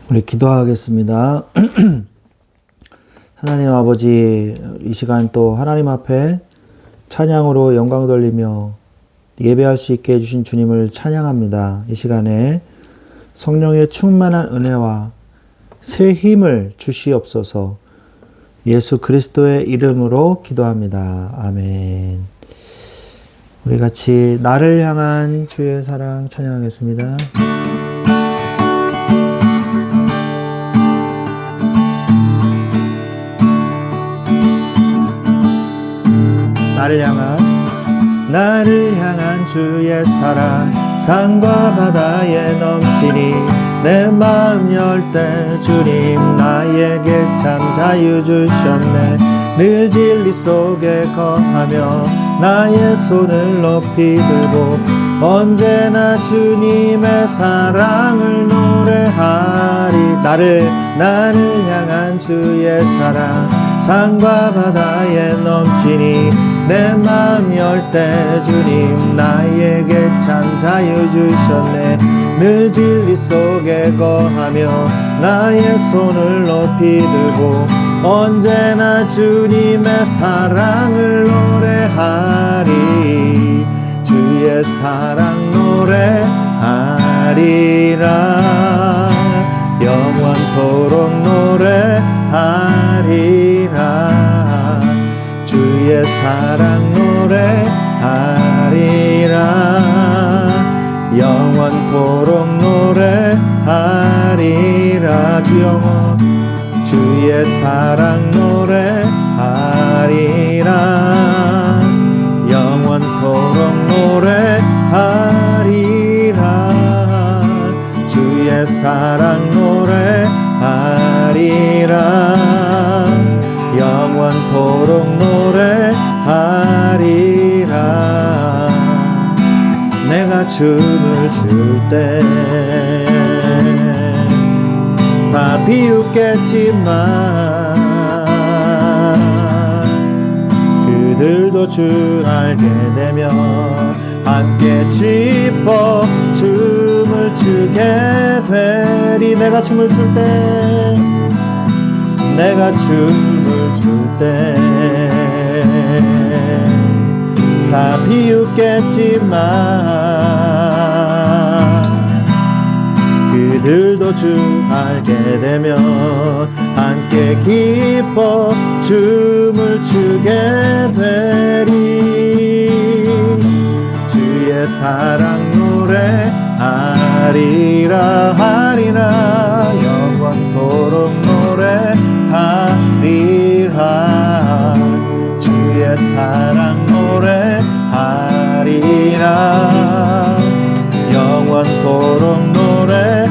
우리 기도하겠습니다. 하나님 아버지, 이 시간 또 하나님 앞에 찬양으로 영광 돌리며 예배할 수 있게 해주신 주님을 찬양합니다. 이 시간에 성령의 충만한 은혜와 새 힘을 주시옵소서. 예수 그리스도의 이름으로 기도합니다. 아멘. 우리 같이 나를 향한 주의 사랑 찬양하겠습니다. 나를 향한 주의 사랑 산과 바다에 넘치니 내 마음 열 때 주님 나에게 참 자유 주셨네. 늘 진리 속에 거하며 나의 손을 높이 들고 언제나 주님의 사랑을 노래하리. 나를 향한 주의 사랑 산과 바다에 넘치니 내 마음 열 때 주님 나에게 참 자유 주셨네. 늘 진리 속에 거하며 나의 손을 높이 들고 언제나 주님의 사랑을 노래하리. 주의 사랑 노래하리라. 영원토록 노래하리라. 주의 사랑 노래하리라. 영원토록 노래하리라. 주의 사랑 노래하리라. 영원토록 노래하리라. 주의 사랑 노래하리라. 영원토록 노래하리라. 내가 춤을 출 때 다 비웃겠지만 그들도 주 알게 되면 함께 기뻐 춤을 추게 되리. 내가 춤을 출 때 다 비웃겠지만 그들도 주 알게 되면 함께 기뻐 춤을 추게 되리. 주의 사랑 노래하리라. 하리라. 영원토록 노래하리라. 주의 사랑 노래하리라. 영원토록 노래하리라.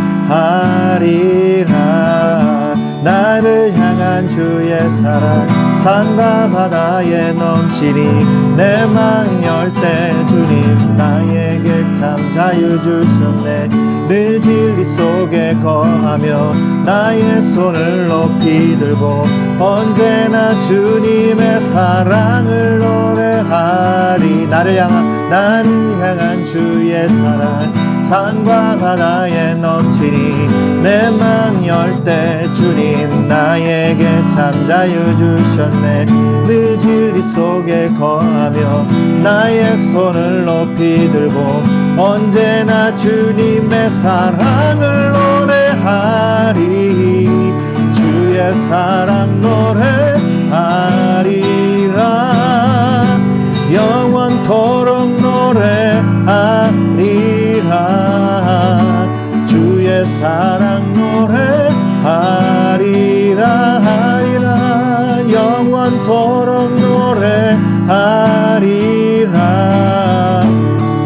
나를 향한 주의 사랑 산과 바다에 넘치니 내 마음 열 때 주님 나에게 참 자유 주셨네. 늘 진리 속에 거하며 나의 손을 높이 들고 언제나 주님의 사랑을 노래하리. 나를 향한 주의 사랑 산과 바다에 넘치니 내 마음 열 때 주님 나에게 참 자유 주셨네. 늘 진리 속에 거하며 나의 손을 높이 들고 언제나 주님의 사랑을 노래하리. 주의 사랑 노래하리라. 영원토록 노래하리라. 주의 사랑 노래하리라. 하리라. 영원토록 노래하리라.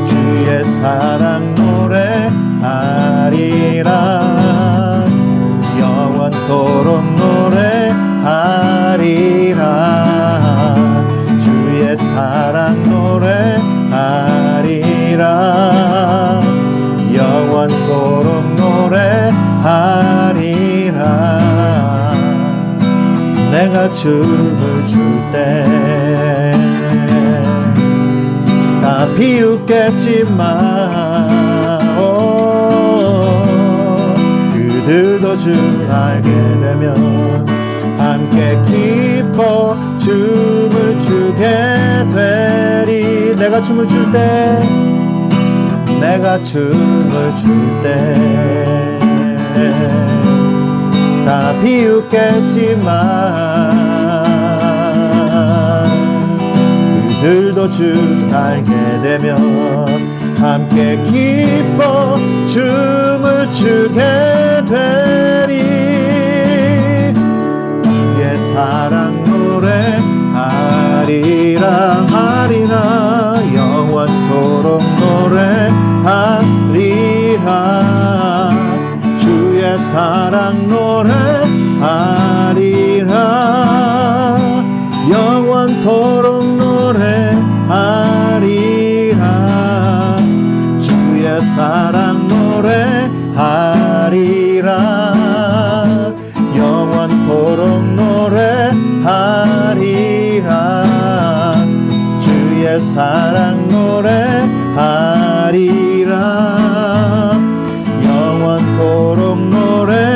주의 사랑 노래하리라. 영원토록 노래하리라. 주의 사랑 노래하리라. 영원토록 노래하리라. 내가 춤을 출 때 다 비웃겠지만 그들도 주 알게 되면 함께 기뻐 춤을 추게 되리. 내가 춤을 출 때, 내가 춤을 출 때 다 비웃겠지만 그들도 주 알게 되면 함께 기뻐 춤을 추게 되리. 주의 사랑 노래하리라 하리라 영원토록 노래하리라. 주의 사랑 노래하리라 영원토록 노래하리라. 주의 사랑 노래하리라 영원토록 노래하리라. 주의 사랑 노래하리라 영원토록 노래하리라.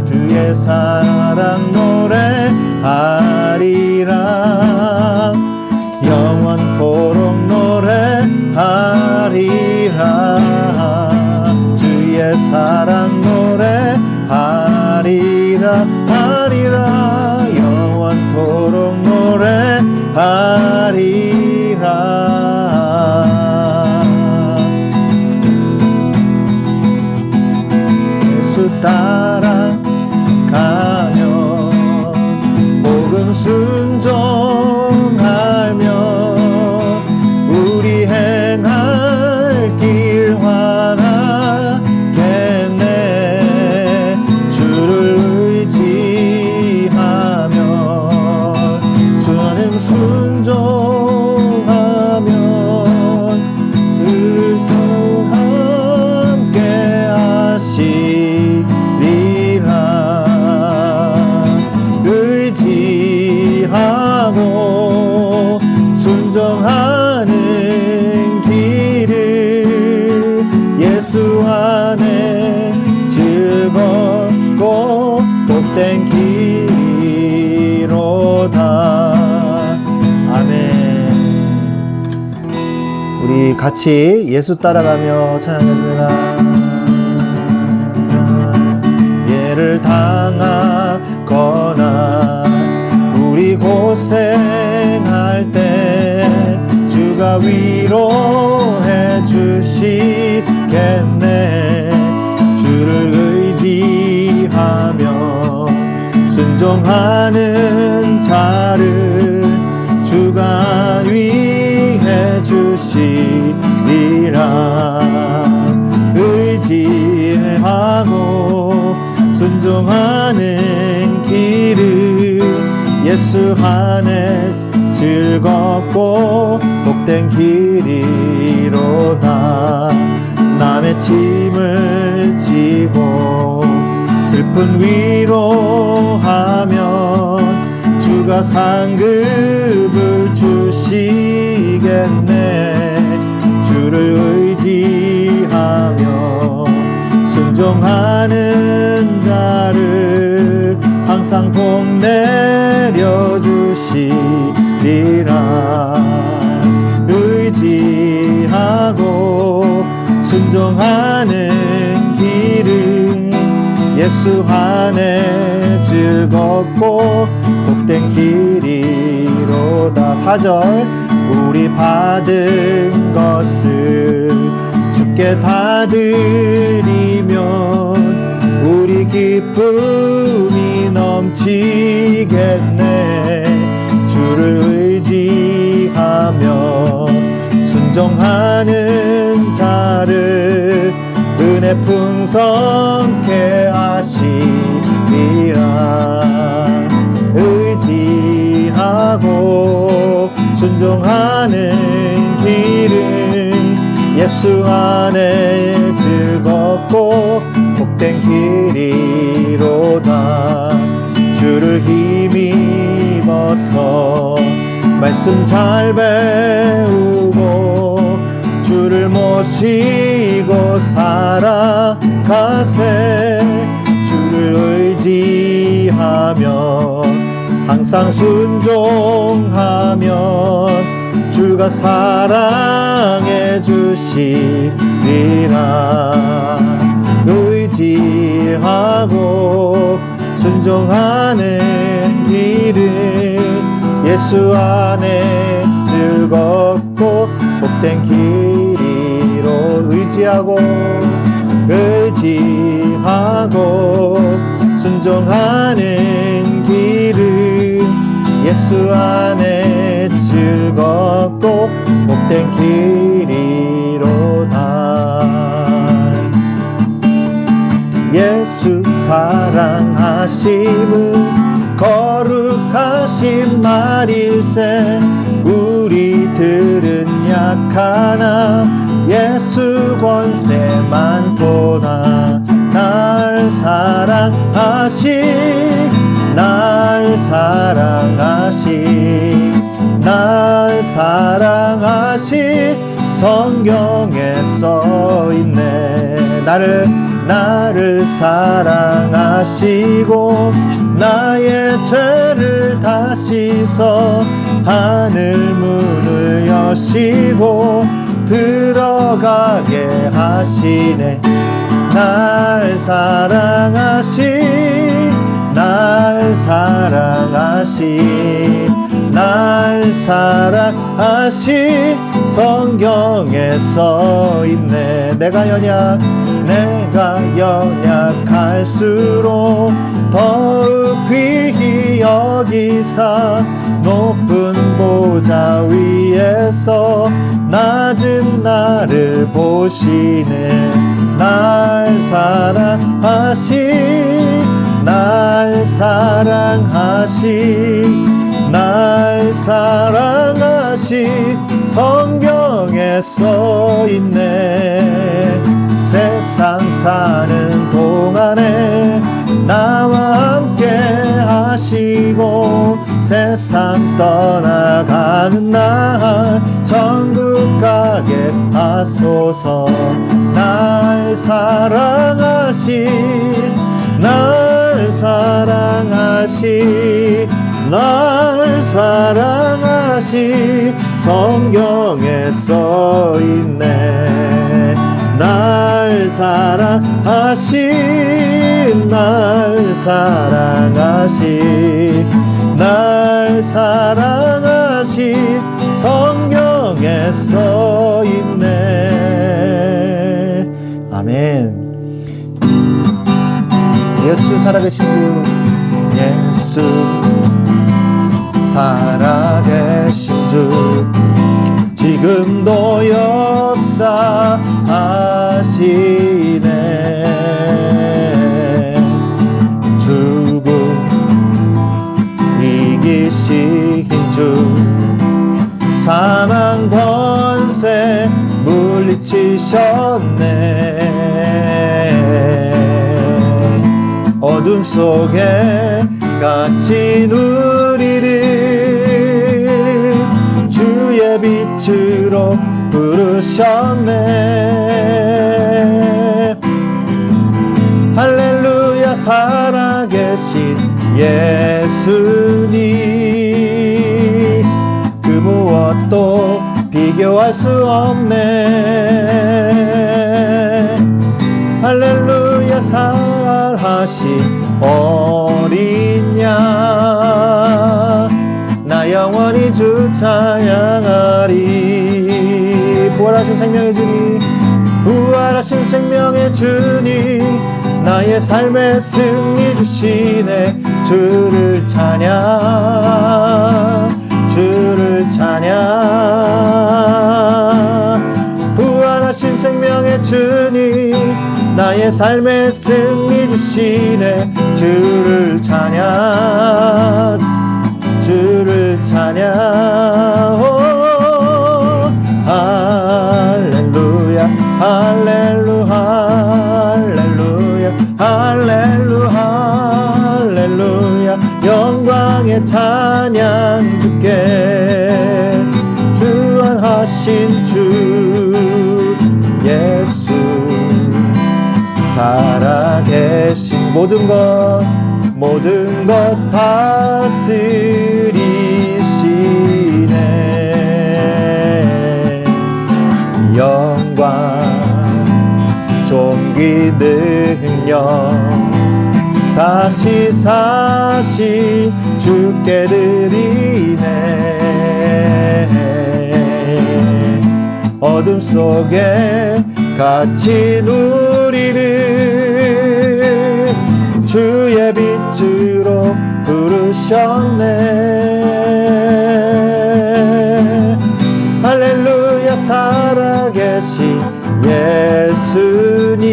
주의 사랑 노래하리라 영원토록 노래하리라. 주의 사랑 노래하리라 하리라 영원토록 노래하리라. 예수 따라가며 복음 순종하며 우리 행할 길 환하겠네. 주를 의지하며 주님 순종하면 주를 또 함께 하시리라. 의지하고 순종하는 길을 예수 안에 즐겁고 복된 길이로다. 아멘. 우리 같이 예수 따라가며 찬양하겠습니다. 예를 당하거나 우리 고생할 때 주가 위로해 주시겠네. 주를 의지하며 순종하는 자를 주가 위해 주시리라. 의지하고 순종하는 길을 예수 안에 즐겁고 복된 길이로다. 남의 짐을 지고 슬픈 위로하면 주가 상급을 주시겠네. 주를 의지하며 순종하는 자를 항상 복 내려주시리라. 의지하고 순종하는 길은 예수 안에 즐겁고 복된 길이로다. 4절 우리 받은 것을 주께 다 드리면 우리 기쁨이 넘치겠네. 주를 의지하며 순종하는 자를 은혜 풍성케 하시리라. 의지하고 순종하는 길은 예수 안에 즐겁고 복된 길이로다. 주를 힘입어서 말씀 잘 배우고 주를 모두 모시고 살아가세. 주를 의지하며 항상 순종하면 주가 사랑해 주시리라. 의지하고 순종하는 일은 예수 안에 즐겁고 복된 길이로. 의지하고 순종하는 길은 예수 안에 즐겁고 복된 길이로다. 예수 사랑하심은 거룩하신 말일세. 우리들은 약하나 예수 권세 많도다. 날 사랑하시 성경에 써있네. 나를 사랑하시고 나의 죄를 다 씻어 하늘 문을 여시고 들어가게 하시네. 날 사랑하시 성경에 써있네. 내가 연약할수록 더욱 귀히 여기사 높은 보좌 위에서 낮은 나를 보시네. 날 사랑하시 성경에 써있네. 세상 사는 동안에 나와 함께 하시고 세상 떠나가는 날 천국 가게 하소서. 날 사랑하시 성경에 써있네. 날 사랑하시 성경에 써있네. 아멘. 예수 살아계신 주, 예수 살아계신 주, 지금도 역사하시네. 죽음 이기신 주, 사망 권세 물리치셨네. 어둠 속에 갇힌 우리를 주의 빛으로 부르셨네. 할렐루야. 살아계신 예수님, 그 무엇도 비교할 수 없네. 할렐루야. 살아신 어린 양, 나 영원히 주 찬양하리. 부활하신 생명의 주님, 부활하신 생명의 주님, 나의 삶의 승리 주시네. 주를 찬양, 주를 찬양. 부활하신 생명의 주님, 나의 삶의 승리 주시네. 주를 찬양, 주를 찬양. 오, 할렐루야, 할렐루, 할렐루야, 할렐루, 할렐루야. 영광의 찬양 주께. 주안하신 주, 살아계신 모든 것 다스리시네. 영광 존귀 능력 다시 사시 주께 드리네. 어둠 속에 갇힌 우리를 주의 빛으로 부르셨네. 할렐루야. 살아계신 예수님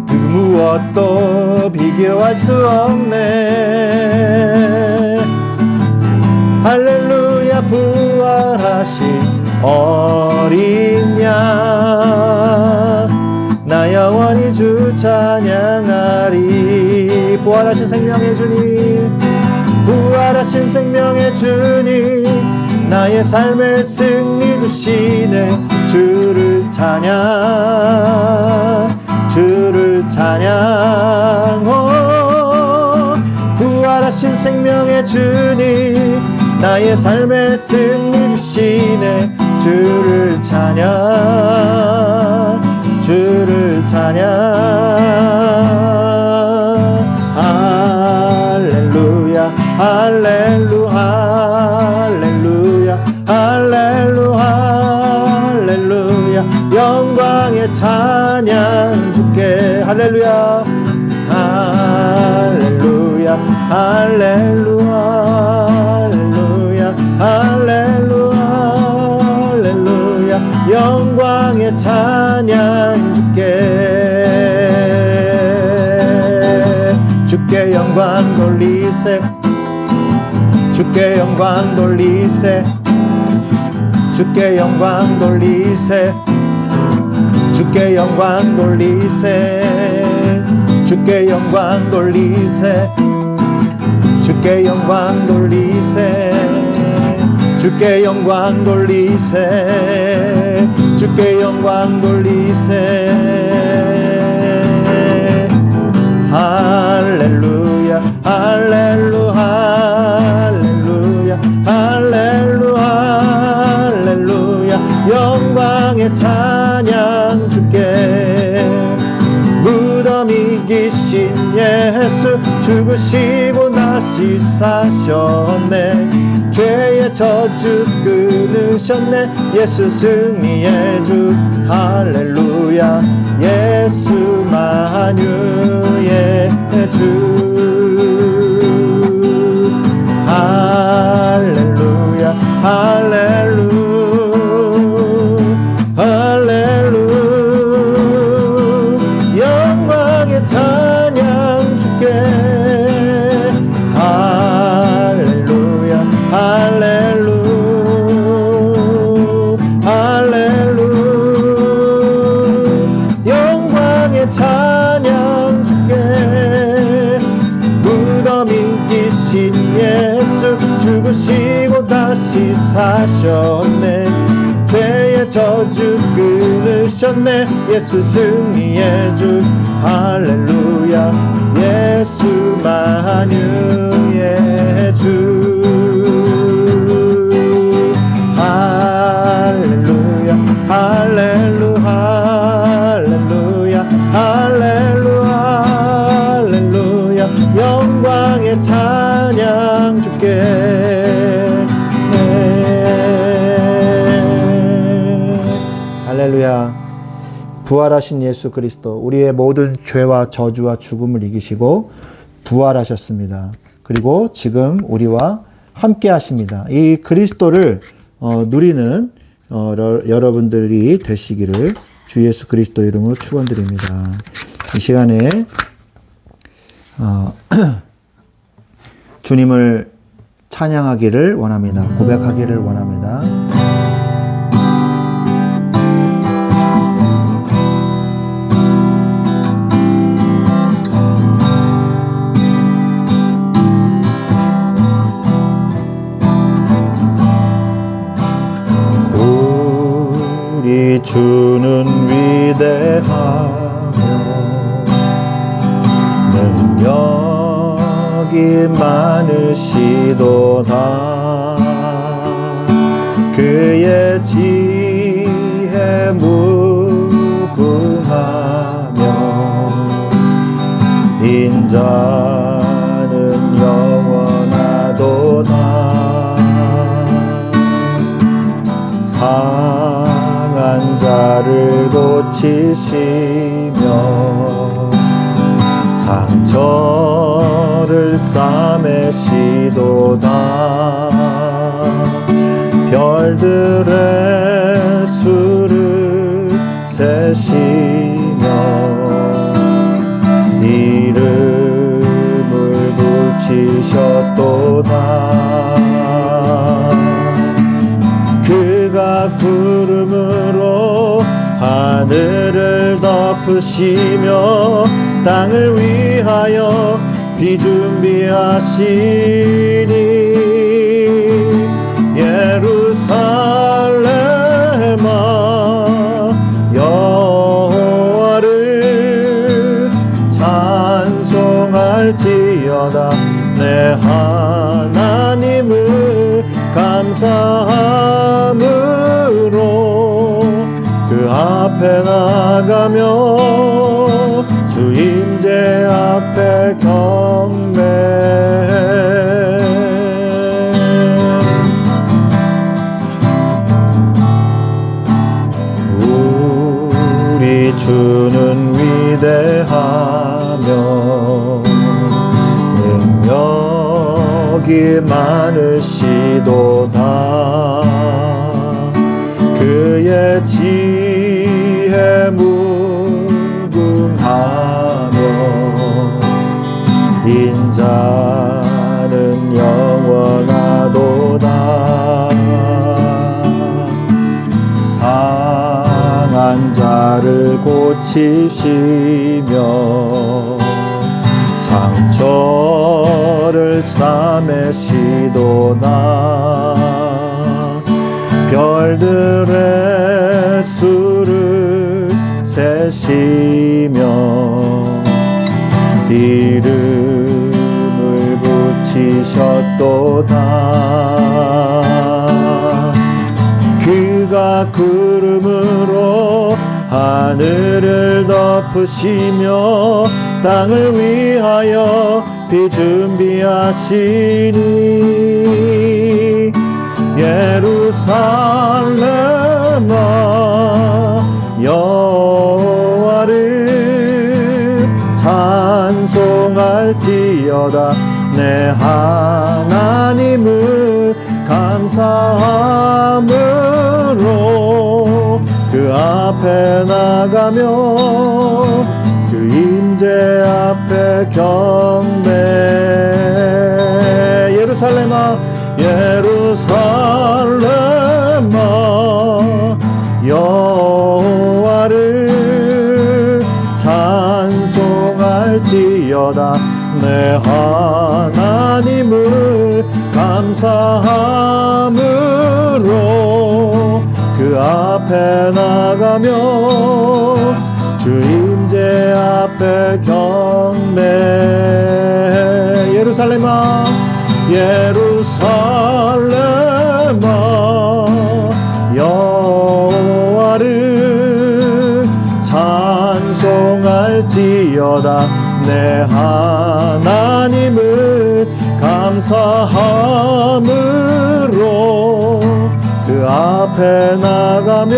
그 무엇도 비교할 수 없네. 할렐루야. 부활하신 어린 양 나 영원히 주 찬양하리. 부활하신 생명의 주님, 부활하신 생명의 주님, 나의 삶의 승리 주시네. 주를 찬양, 주를 찬양. 부활하신 생명의 주님, 나의 삶의 승리 주시네. 주를 찬양, 주를 찬양. 할렐루야, 할렐루야, 할렐루야, 할렐루야, 할렐루야. 영광의 찬양 주께. 할렐루야, 할렐루야, 할렐루야, 할렐루야, 할렐루야, 할렐루야. 영광의 찬양 주께. 주께 영광 돌리세. 주께 영광 돌리세. 주께 영광 돌리세. 주께 영광 돌리세. 주께 영광 돌리세. 주께 영광 돌리세. 주께 영광 돌리세. 주께 영광 돌리세. 할렐루야, 할렐루야, 할렐루야, 할렐루야, 할렐루야. 영광의 찬양 주께. 무덤 이기신 예수 죽으시고 다시 사셨네. 죄의 저주 끊으셨네. 예수 승리의 주. 할렐루야. 예수 만유의 주. 할렐루야, 할렐루야, 할렐루야. 영광의 찬양 주께. 할렐루야, 할렐루야, 할렐루야. 영광의 찬양 주께. 무덤 이기신 예수 죽으시고 다시 사셨네. 죄의 저주 끊으셨네. 예수 승리의 주. 할렐루야. 예수 만유의 주. 할렐루야, 할렐루야, 할렐루야, 할렐루야, 할렐루야. 영광의 찬양 주께. 할렐루야. 부활하신 예수 그리스도, 우리의 모든 죄와 저주와 죽음을 이기시고 부활하셨습니다. 그리고 지금 우리와 함께 하십니다. 이 그리스도를 누리는 여러분들이 되시기를 주 예수 그리스도 이름으로 축원드립니다. 이 시간에 주님을 찬양하기를 원합니다. 고백하기를 원합니다. 주는 위대하시네. 능력이 많으시도다. 그의 지혜 무궁하며 인자는 영원하도다. 상한 자를 고치시며 상처를 싸매시도다. 별들의 수를 세시며 이름을 붙이셨도다. 그가 구름으로 하늘을 덮으시며 땅을 위하여 비 준비하시니 예루살렘아 여호와를 찬송할지어다. 내 하나님을 감사함으로 그 앞에 나가며 주 임재 앞에 경배해. 우리 주는 위대하며 능력이 많으시도다. 그의 지혜 무궁하며 인자는 영원하도다. 상한 자를 고치시며 상처를 싸매시도다. 별들의 수를 세시며 이름을 붙이셨도다. 그가 구름으로 하늘을 덮으시며 땅을 위하여 비 준비하시니 예루살렘아 여호와를 찬송할지어다. 내 하나님을 감사함으로 그 앞에 나가며 그 임재 앞에 경배. 예루살렘아 예루살렘아 여호와를 찬송할지어다. 내 하나님을 감사함으로 그 앞에 나가며 주 임재 앞에 경배. 예루살렘아 예루살렘아 여호와를 찬송할지어다. 내 하나님을 감사함으로 그 앞에 나가며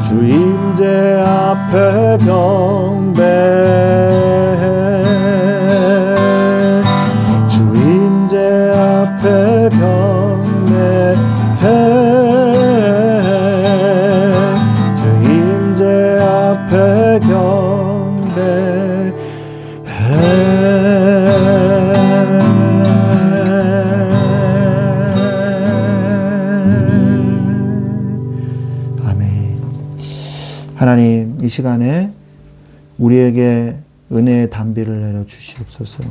주 임재 앞에 경배해. 주 임재 앞에 경배해. 주 임재 앞에 경배해. 하나님, 이 시간에 우리에게 은혜의 단비를 내려 주시옵소서.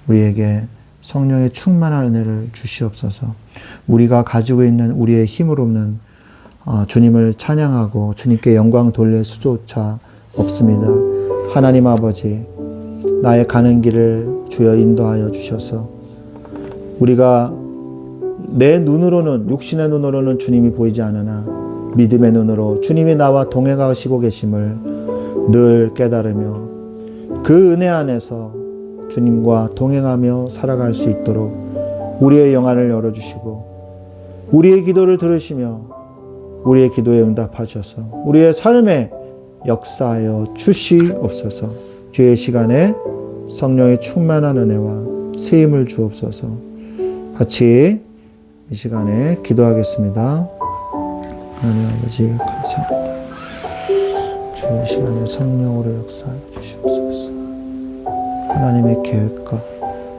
우리에게 성령의 충만한 은혜를 주시옵소서. 우리가 가지고 있는 우리의 힘으로 없는 주님을 찬양하고 주님께 영광 돌릴 수조차 없습니다. 하나님 아버지, 나의 가는 길을 주여 인도하여 주셔서 우리가 내 눈으로는, 육신의 눈으로는 주님이 보이지 않으나 믿음의 눈으로 주님이 나와 동행하시고 계심을 늘 깨달으며 그 은혜 안에서 주님과 동행하며 살아갈 수 있도록 우리의 영안을 열어주시고 우리의 기도를 들으시며 우리의 기도에 응답하셔서 우리의 삶에 역사하여 주시옵소서. 주의 시간에 성령의 충만한 은혜와 세임을 주옵소서. 같이 이 시간에 기도하겠습니다. 하나님 아버지 감사합니다. 주의 시간에 성령으로 역사하여 주시옵소서. 하나님의 계획과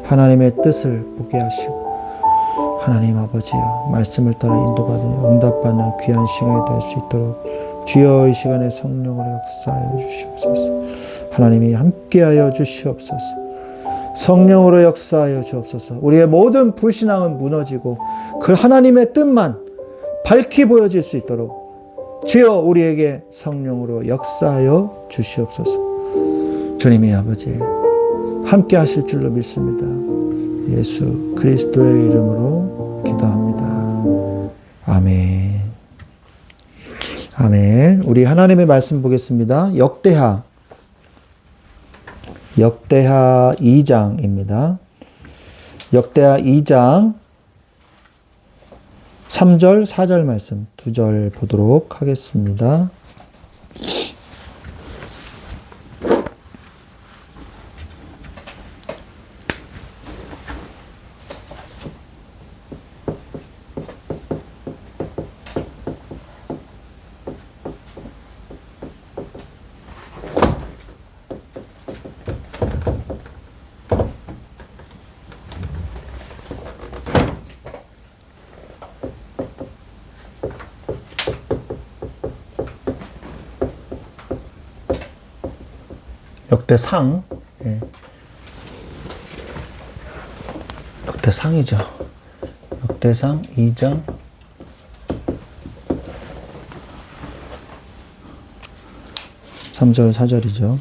하나님의 뜻을 보게 하시고 하나님 아버지여 말씀을 따라 인도받으며 응답받는 귀한 시간이 될 수 있도록 주여 이 시간에 성령으로 역사하여 주시옵소서. 하나님이 함께하여 주시옵소서. 성령으로 역사하여 주옵소서. 우리의 모든 불신앙은 무너지고 그 하나님의 뜻만 밝히 보여질 수 있도록 주여 우리에게 성령으로 역사하여 주시옵소서. 주님이 아버지 함께 하실 줄로 믿습니다. 예수 그리스도의 이름으로 기도합니다. 아멘. 아멘. 우리 하나님의 말씀 보겠습니다. 역대하 2장입니다. 역대하 2장 3절, 4절 말씀 두 절 보도록 하겠습니다. 역대상, 역대상이죠. 역대상 2장 3절 4절이죠.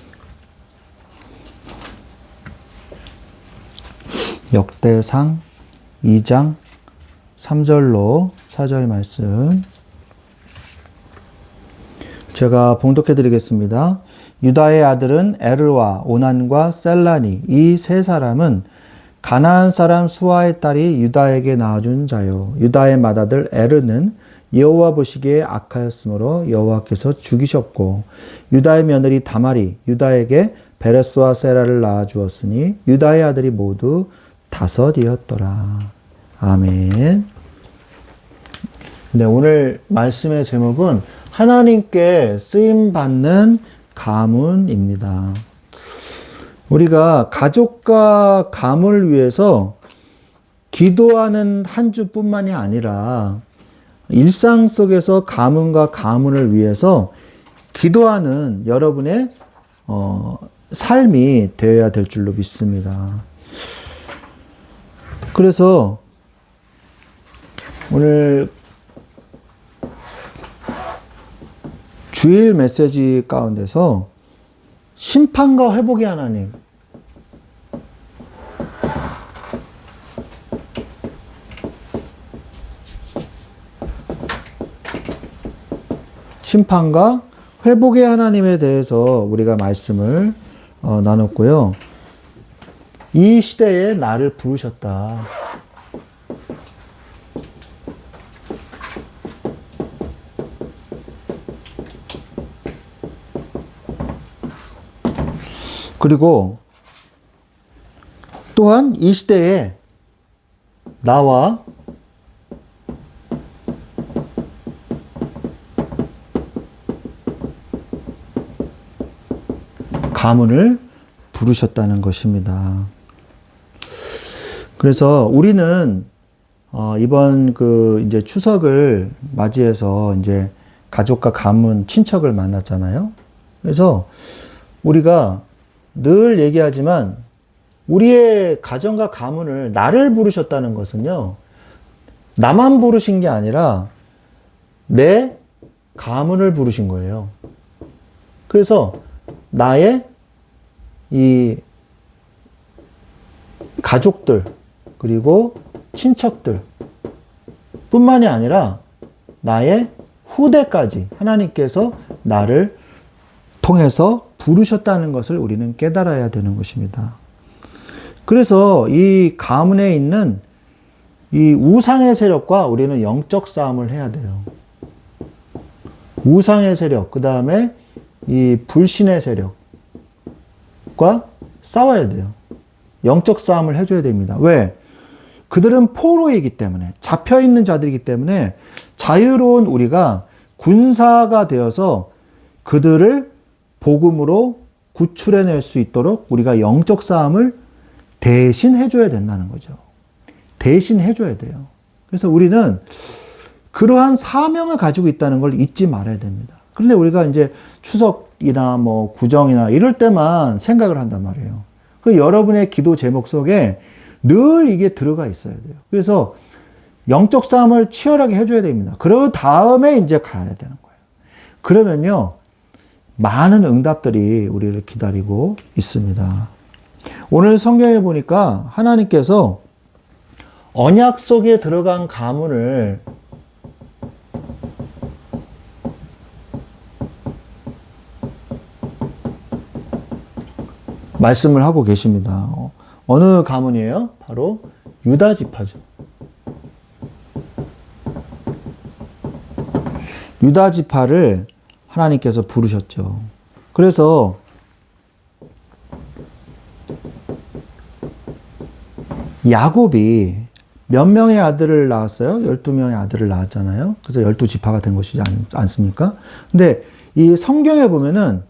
역대상 2장 3절로 4절 말씀 제가 봉독해 드리겠습니다. 유다의 아들은 에르와 오난과 셀라니 이 세 사람은 가나안 사람 수아의 딸이 유다에게 낳아준 자요. 유다의 맏아들 에르는 여호와 보시기에 악하였으므로 여호와께서 죽이셨고 유다의 며느리 다말이 유다에게 베레스와 세라를 낳아주었으니 유다의 아들이 모두 5이었더라. 아멘. 네, 오늘 말씀의 제목은 하나님께 쓰임받는 가문입니다. 우리가 가족과 가문을 위해서 기도하는 한 주뿐만이 아니라 일상 속에서 가문과 가문을 위해서 기도하는 여러분의 삶이 되어야 될 줄로 믿습니다. 그래서 오늘 주일 메시지 가운데서 심판과 회복의 하나님, 심판과 회복의 하나님에 대해서 우리가 말씀을 나눴고요. 이 시대에 나를 부르셨다. 그리고 또한 이 시대에 나와 가문을 부르셨다는 것입니다. 그래서 우리는 이번 이제 추석을 맞이해서 이제 가족과 가문, 친척을 만났잖아요. 그래서 우리가 늘 얘기하지만 우리의 가정과 가문을 나를 부르셨다는 것은요, 나만 부르신 게 아니라 내 가문을 부르신 거예요. 그래서 나의 이 가족들 그리고 친척들 뿐만이 아니라 나의 후대까지 하나님께서 나를 통해서 부르셨다는 것을 우리는 깨달아야 되는 것입니다. 그래서 이 가문에 있는 이 우상의 세력과 우리는 영적 싸움을 해야 돼요. 우상의 세력, 그 다음에 이 불신의 세력과 싸워야 돼요. 영적 싸움을 해줘야 됩니다. 왜? 그들은 포로이기 때문에, 잡혀있는 자들이기 때문에 자유로운 우리가 군사가 되어서 그들을 복음으로 구출해낼 수 있도록 우리가 영적 싸움을 대신 해줘야 된다는 거죠. 대신 해줘야 돼요. 그래서 우리는 그러한 사명을 가지고 있다는 걸 잊지 말아야 됩니다. 그런데 우리가 이제 추석이나 뭐 구정이나 이럴 때만 생각을 한단 말이에요. 그 여러분의 기도 제목 속에 늘 이게 들어가 있어야 돼요. 그래서 영적 싸움을 치열하게 해줘야 됩니다. 그 다음에 이제 가야 되는 거예요. 그러면요, 많은 응답들이 우리를 기다리고 있습니다. 오늘 성경에 보니까 하나님께서 언약 속에 들어간 가문을 말씀을 하고 계십니다. 어느 가문이에요? 바로 유다 지파죠. 유다 지파를 하나님께서 부르셨죠. 그래서 야곱이 몇 명의 아들을 낳았어요? 12명의 아들을 낳았잖아요. 그래서 12지파가 된 것이지 않습니까? 근데 이 성경에 보면은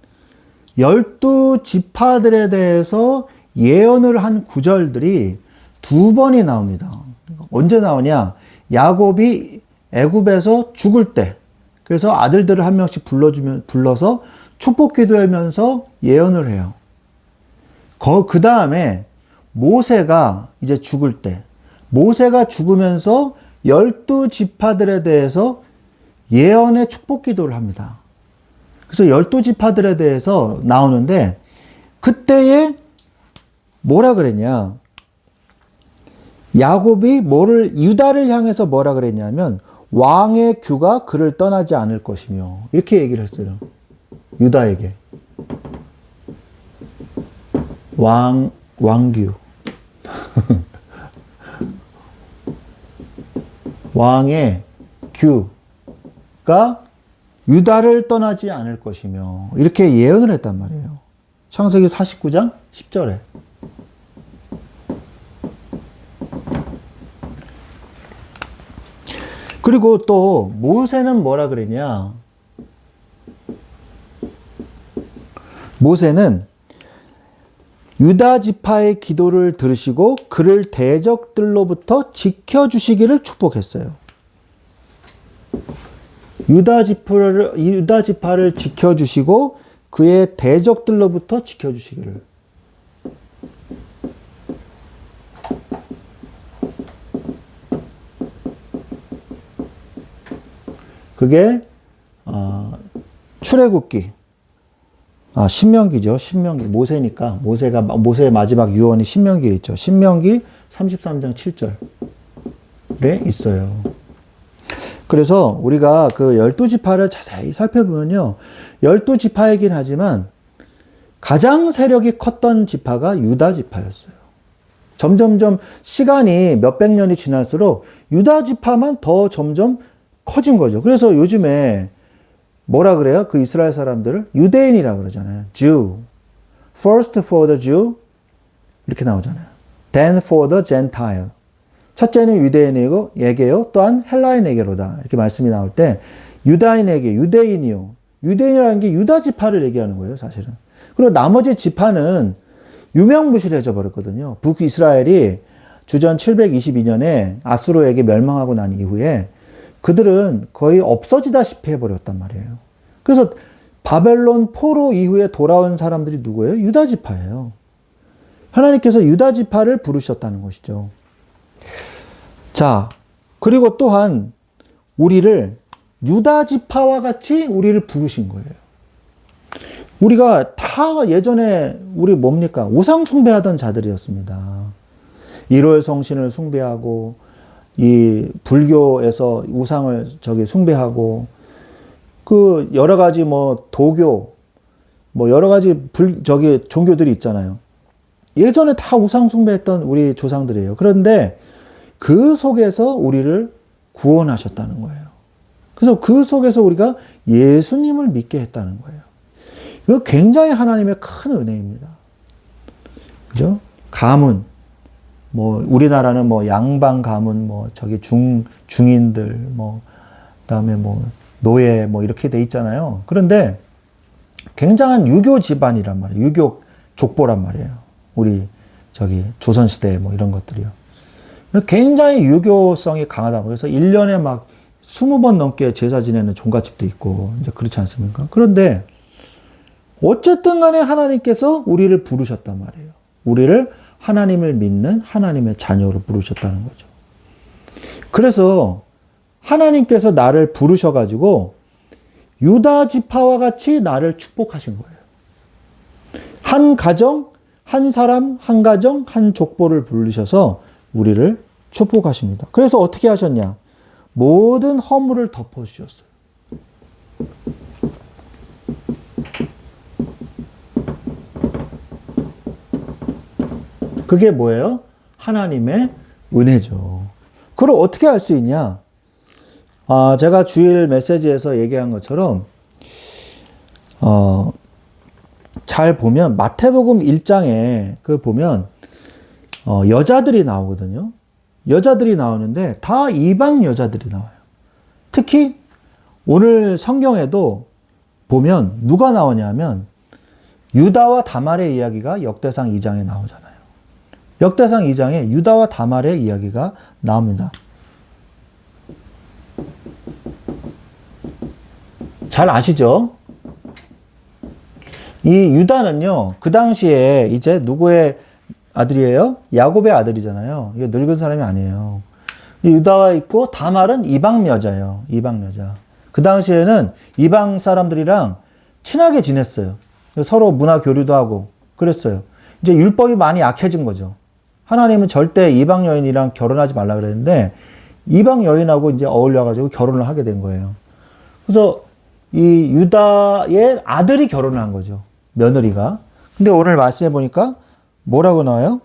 12지파들에 대해서 예언을 한 구절들이 2번이 나옵니다. 언제 나오냐? 야곱이 애굽에서 죽을 때, 그래서 아들들을 한 명씩 불러서 축복 기도하면서 예언을 해요. 그 다음에 모세가 이제 죽을 때, 모세가 죽으면서 12지파들에 대해서 예언의 축복 기도를 합니다. 그래서 12지파들에 대해서 나오는데, 그때에 뭐라 그랬냐? 야곱이 유다를 향해서 뭐라 그랬냐면, 왕의 규가 그를 떠나지 않을 것이며, 이렇게 얘기를 했어요. 유다에게. 왕규. 왕의 규가 유다를 떠나지 않을 것이며, 이렇게 예언을 했단 말이에요. 창세기 49장 10절에. 그리고 또 모세는 뭐라 그랬냐? 모세는 유다 지파의 기도를 들으시고 그를 대적들로부터 지켜주시기를 축복했어요. 유다 지파를 지켜주시고 그의 대적들로부터 지켜주시기를. 그게 출애굽기, 신명기죠. 신명기. 모세니까 모세의 마지막 유언이 신명기에 있죠. 신명기 33장 7절에 있어요. 그래서 우리가 그 12지파를 자세히 살펴보면요, 12지파이긴 하지만 가장 세력이 컸던 지파가 유다 지파였어요. 점점점 시간이 몇백 년이 지날수록 유다 지파만 더 점점 커진 거죠. 그래서 요즘에 뭐라 그래요? 그 이스라엘 사람들을 유대인이라 그러잖아요. Jew. First for the Jew. 이렇게 나오잖아요. Then for the Gentile. 첫째는 유대인에게요. 또한 헬라인에게로다. 이렇게 말씀이 나올 때 유다인에게, 유대인이요. 유대인이라는 게 유다 지파를 얘기하는 거예요, 사실은. 그리고 나머지 지파는 유명무실해져 버렸거든요. 북이스라엘이 주전 722년에 아수르에게 멸망하고 난 이후에 그들은 거의 없어지다시피 해버렸단 말이에요. 그래서 바벨론 포로 이후에 돌아온 사람들이 누구예요? 유다 지파예요. 하나님께서 유다 지파를 부르셨다는 것이죠. 자, 그리고 또한 우리를 유다 지파와 같이 우리를 부르신 거예요. 우리가 다 예전에 우리 뭡니까? 우상 숭배하던 자들이었습니다. 일월 성신을 숭배하고 이 불교에서 우상을 숭배하고 그 여러 가지 뭐 도교 뭐 여러 가지 종교들이 있잖아요. 예전에 다 우상 숭배했던 우리 조상들이에요. 그런데 그 속에서 우리를 구원하셨다는 거예요. 그래서 그 속에서 우리가 예수님을 믿게 했다는 거예요. 이거 굉장히 하나님의 큰 은혜입니다. 그죠? 가문, 뭐, 우리나라는 뭐, 양반 가문, 뭐, 중인들, 뭐, 그 다음에 뭐, 노예, 뭐, 이렇게 돼 있잖아요. 그런데 굉장한 유교 집안이란 말이에요. 유교 족보란 말이에요. 우리, 조선시대 뭐, 이런 것들이요. 굉장히 유교성이 강하다. 그래서 1년에 막 20번 넘게 제사 지내는 종갓집도 있고, 이제 그렇지 않습니까? 그런데, 어쨌든 간에 하나님께서 우리를 부르셨단 말이에요. 우리를 하나님을 믿는 하나님의 자녀로 부르셨다는 거죠. 그래서 하나님께서 나를 부르셔가지고 유다 지파와 같이 나를 축복하신 거예요. 한 가정, 한 사람, 한 가정, 한 족보를 부르셔서 우리를 축복하십니다. 그래서 어떻게 하셨냐? 모든 허물을 덮어주셨어요. 그게 뭐예요? 하나님의 은혜죠. 그걸 어떻게 알 수 있냐? 제가 주일 메시지에서 얘기한 것처럼, 잘 보면, 마태복음 1장에 보면, 여자들이 나오거든요. 여자들이 나오는데, 다 이방 여자들이 나와요. 특히, 오늘 성경에도 보면, 누가 나오냐면, 유다와 다말의 이야기가 역대상 2장에 나오잖아요. 역대상 2장에 유다와 다말의 이야기가 나옵니다. 잘 아시죠? 이 유다는요, 그 당시에 이제 누구의 아들이에요? 야곱의 아들이잖아요. 이게 늙은 사람이 아니에요. 유다가 있고 다말은 이방 여자예요. 이방 여자. 그 당시에는 이방 사람들이랑 친하게 지냈어요. 서로 문화 교류도 하고 그랬어요. 이제 율법이 많이 약해진 거죠. 하나님은 절대 이방 여인이랑 결혼하지 말라 그랬는데 이방 여인하고 이제 어울려가지고 결혼을 하게 된 거예요. 그래서 이 유다의 아들이 결혼을 한 거죠. 며느리가. 근데 오늘 말씀해 보니까 뭐라고 나와요?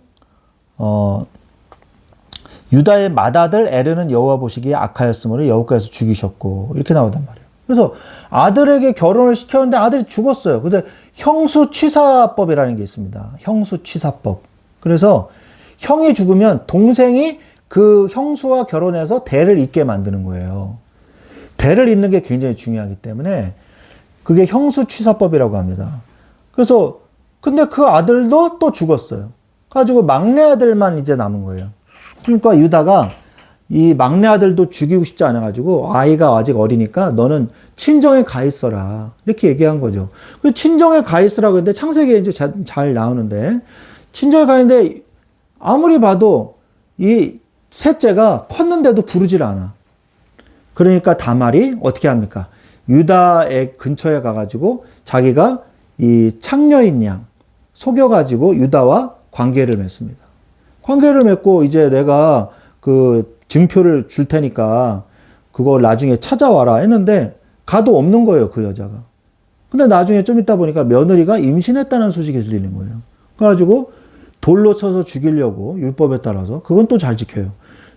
유다의 맏아들 에르는 여호와 보시기에 악하였으므로 여호와께서 죽이셨고 이렇게 나오단 말이에요. 그래서 아들에게 결혼을 시켰는데 아들이 죽었어요. 그래서 형수취사법이라는 게 있습니다. 형수취사법. 그래서 형이 죽으면 동생이 그 형수와 결혼해서 대를 잇게 만드는 거예요. 대를 잇는 게 굉장히 중요하기 때문에 그게 형수취사법이라고 합니다. 그래서 근데 그 아들도 또 죽었어요. 가지고 막내 아들만 이제 남은 거예요. 그러니까 유다가 이 막내 아들도 죽이고 싶지 않아가지고 아이가 아직 어리니까 너는 친정에 가 있어라 이렇게 얘기한 거죠. 그 친정에 가 있으라고 했는데 창세기에 이제 잘 나오는데 친정에 가 있는데 아무리 봐도 이 셋째가 컸는데도 부르질 않아. 그러니까 다말이 어떻게 합니까? 유다의 근처에 가가지고 자기가 이 창녀인 양 속여가지고 유다와 관계를 맺습니다. 관계를 맺고 이제 내가 그 증표를 줄 테니까 그거 나중에 찾아와라 했는데 가도 없는 거예요, 그 여자가. 근데 나중에 좀 있다 보니까 며느리가 임신했다는 소식이 들리는 거예요. 그래가지고 돌로 쳐서 죽이려고 율법에 따라서 그건 또 잘 지켜요.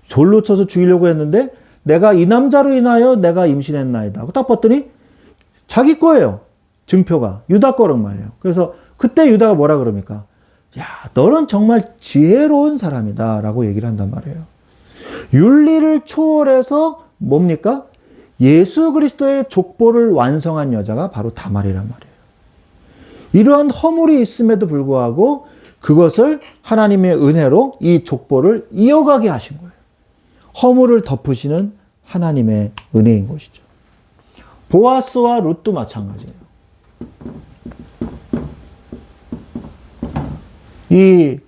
돌로 쳐서 죽이려고 했는데 내가 이 남자로 인하여 내가 임신했나이다. 딱 봤더니 자기 거예요. 증표가. 유다 거란 말이에요. 그래서 그때 유다가 뭐라 그럽니까? 야, 너는 정말 지혜로운 사람이다 라고 얘기를 한단 말이에요. 윤리를 초월해서 뭡니까? 예수 그리스도의 족보를 완성한 여자가 바로 다말이란 말이에요. 이러한 허물이 있음에도 불구하고 그것을 하나님의 은혜로 이 족보를 이어가게 하신 거예요. 허물을 덮으시는 하나님의 은혜인 것이죠. 보아스와 룻도 마찬가지예요. 이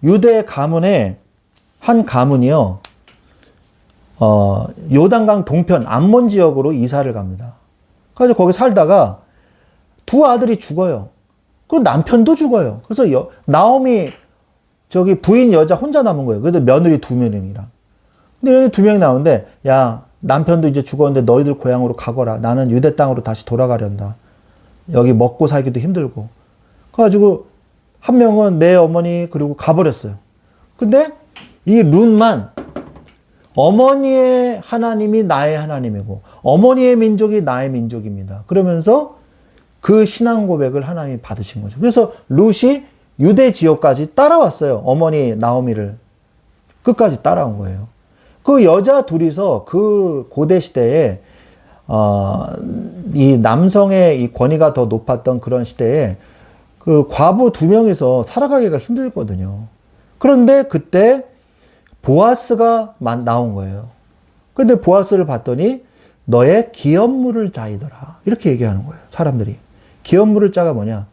유대 가문의 한 가문이요. 요단강 동편 암몬 지역으로 이사를 갑니다. 그래서 거기 살다가 두 아들이 죽어요. 그리고 남편도 죽어요. 그래서 나오미 저기 부인 여자 혼자 남은 거예요. 그래도 며느리 2명이랑. 근데 여기 2명이 나오는데, 야, 남편도 이제 죽었는데 너희들 고향으로 가거라. 나는 유대 땅으로 다시 돌아가련다. 여기 먹고 살기도 힘들고. 그래가지고 한 명은 내 어머니 그리고 가버렸어요. 근데 이 룻만 어머니의 하나님이 나의 하나님이고 어머니의 민족이 나의 민족입니다. 그러면서 그 신앙 고백을 하나님이 받으신 거죠. 그래서 룻이 유대 지역까지 따라왔어요. 어머니 나오미를 끝까지 따라온 거예요. 그 여자 둘이서 그 고대 시대에 이 남성의 이 권위가 더 높았던 그런 시대에 그 과부 2명이서 살아가기가 힘들거든요. 그런데 그때 보아스가 나온 거예요. 근데 보아스를 봤더니 너의 기업물을 짜이더라. 이렇게 얘기하는 거예요. 사람들이. 기업물을 짜가 뭐냐?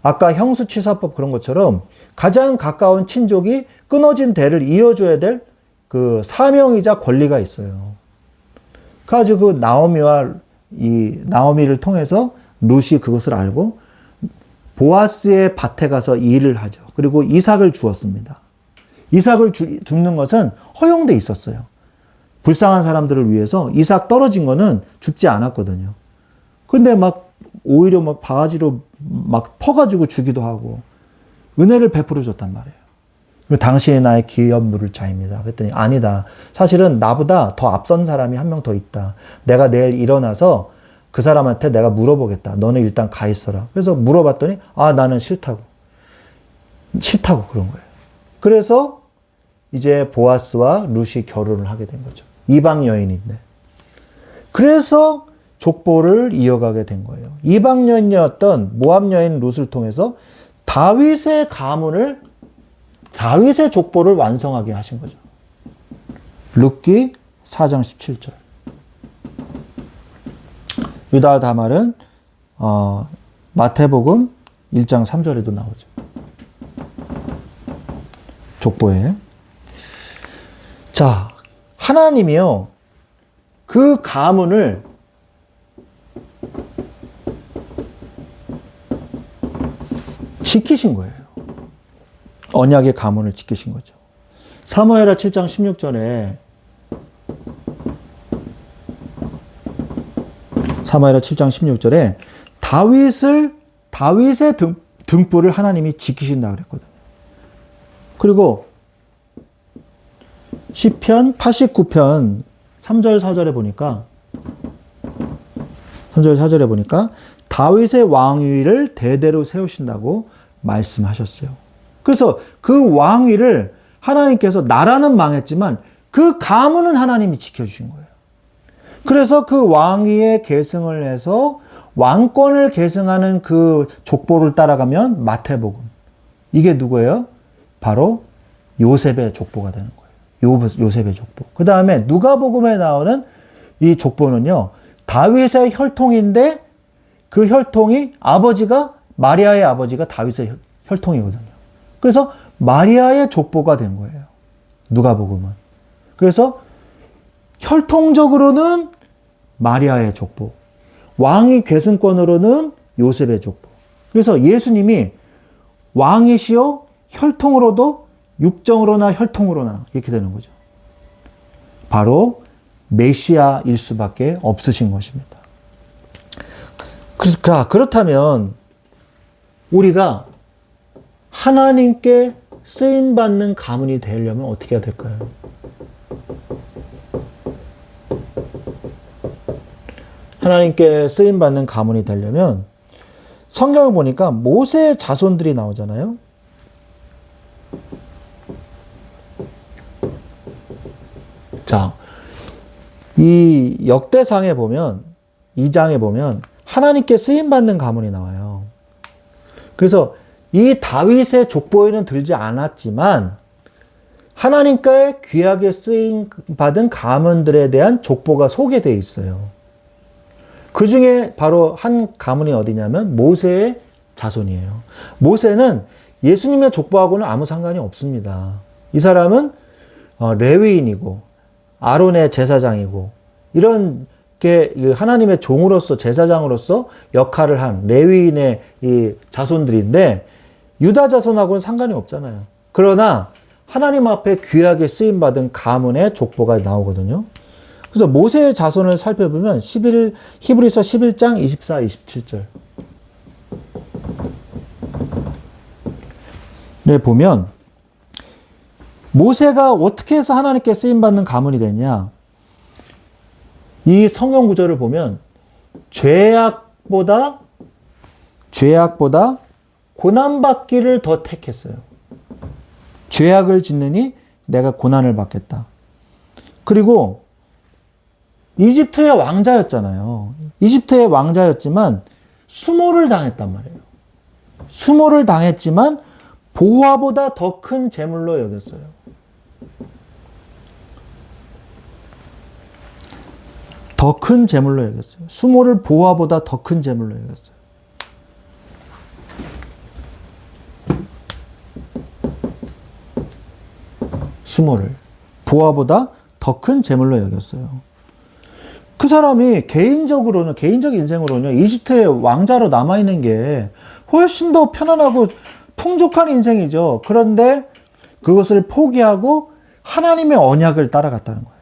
아까 형수취사법 그런 것처럼 가장 가까운 친족이 끊어진 대를 이어줘야 될 그 사명이자 권리가 있어요. 그래가지고 나오미를 통해서 룻이 그것을 알고 보아스의 밭에 가서 일을 하죠. 그리고 이삭을 주었습니다. 이삭을 줍는 것은 허용돼 있었어요. 불쌍한 사람들을 위해서 이삭 떨어진 거는 줍지 않았거든요. 근데 오히려 바가지로 퍼가지고 주기도 하고 은혜를 베풀어 줬단 말이에요. 당신이 나의 기업물을 짜입니다. 그랬더니 아니다. 사실은 나보다 더 앞선 사람이 한 명 더 있다. 내가 내일 일어나서 그 사람한테 내가 물어보겠다. 너는 일단 가 있어라. 그래서 물어봤더니 나는 싫다고 그런 거예요. 그래서 이제 보아스와 룻이 결혼을 하게 된 거죠. 이방 여인인데. 그래서 족보를 이어가게 된 거예요. 이방 여인이었던 모압 여인 룻을 통해서 다윗의 족보를 완성하게 하신 거죠. 룻기 4장 17절. 유다와 다말은 마태복음 1장 3절에도 나오죠. 족보에. 자, 하나님이요. 그 가문을 지키신 거예요. 언약의 가문을 지키신 거죠. 사무엘하 7장 16절에 다윗의 등불을 하나님이 지키신다 그랬거든요. 그리고 시편 89편 3절 4절에 보니까 다윗의 왕위를 대대로 세우신다고 말씀하셨어요. 그래서 그 왕위를 하나님께서 나라는 망했지만 그 가문은 하나님이 지켜주신 거예요. 그래서 그 왕위에 계승을 해서 왕권을 계승하는 그 족보를 따라가면 마태복음. 이게 누구예요? 바로 요셉의 족보가 되는 거예요. 요셉의 족보. 그 다음에 누가복음에 나오는 이 족보는요. 다윗의 혈통인데 그 혈통이 마리아의 아버지가 다윗의 혈통이거든요. 그래서 마리아의 족보가 된 거예요. 누가복음은. 그래서 혈통적으로는 마리아의 족보, 왕위 계승권으로는 요셉의 족보. 그래서 예수님이 왕이시요 혈통으로도 육정으로나 혈통으로나 이렇게 되는 거죠. 바로 메시아일 수밖에 없으신 것입니다. 그렇다면 우리가 하나님께 쓰임받는 가문이 되려면 어떻게 해야 될까요? 하나님께 쓰임받는 가문이 되려면 성경을 보니까 모세의 자손들이 나오잖아요. 자, 이 역대상에 보면 2장에 보면 하나님께 쓰임받는 가문이 나와요. 그래서 이 다윗의 족보에는 들지 않았지만 하나님께 귀하게 쓰임받은 가문들에 대한 족보가 소개되어 있어요. 그 중에 바로 한 가문이 어디냐면 모세의 자손이에요. 모세는 예수님의 족보하고는 아무 상관이 없습니다. 이 사람은 레위인이고 아론의 제사장이고 이런 게 하나님의 종으로서 제사장으로서 역할을 한 레위인의 이 자손들인데 유다 자손하고는 상관이 없잖아요. 그러나 하나님 앞에 귀하게 쓰임 받은 가문의 족보가 나오거든요. 그래서 모세의 자손을 살펴보면 히브리서 11장 24, 27절. 네, 보면 모세가 어떻게 해서 하나님께 쓰임받는 가문이 됐냐. 이 성경 구절을 보면 죄악보다 고난받기를 더 택했어요. 죄악을 짓느니 내가 고난을 받겠다. 그리고 이집트의 왕자였잖아요. 이집트의 왕자였지만 수모를 당했단 말이에요. 수모를 당했지만 보화보다 더 큰 재물로 여겼어요. 더 큰 재물로 여겼어요. 수모를 보화보다 더 큰 재물로 여겼어요. 수모를 보화보다 더 큰 재물로 여겼어요. 그 사람이 개인적 인생으로는 이집트의 왕자로 남아있는 게 훨씬 더 편안하고 풍족한 인생이죠. 그런데 그것을 포기하고 하나님의 언약을 따라갔다는 거예요.